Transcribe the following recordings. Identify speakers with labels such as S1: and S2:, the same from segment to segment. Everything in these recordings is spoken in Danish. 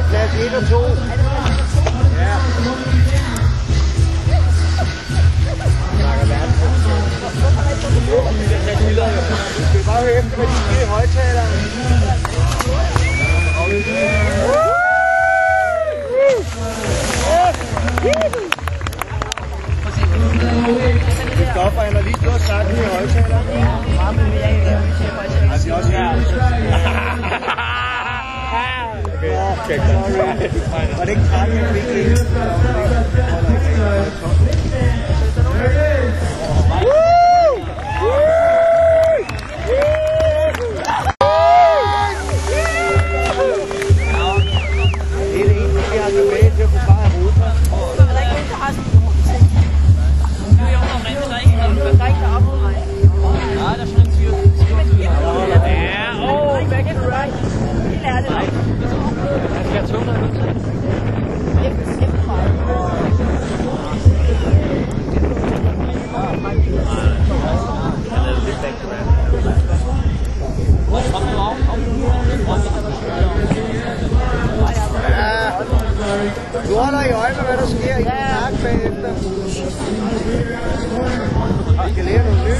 S1: plads 1 og 2. Ja. Du skal bare høre dem på de skide højtalere. Stoffer, han har lige stået og sagt i højtalere. Altså, jeg også her. Var det ikke 13, jeg fik det? Du holder i øje med, hvad der sker i snak bagefter. Vi skal lære noget nyt.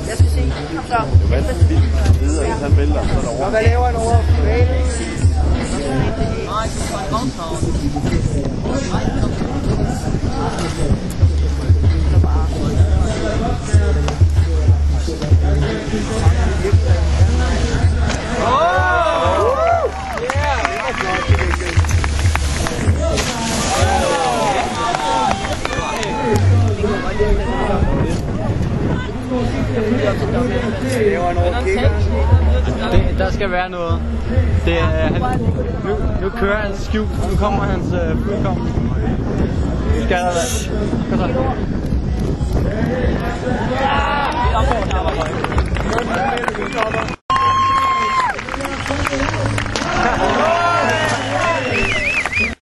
S1: Jeg skal se. Kom så. Du vælter videre, hvis han vælter, så er der over. Hvad laver han over?
S2: Der skal være noget. Det er, nu kører han skjult. Nu kommer hans fuldkommen. Nu skal der være. Kom så.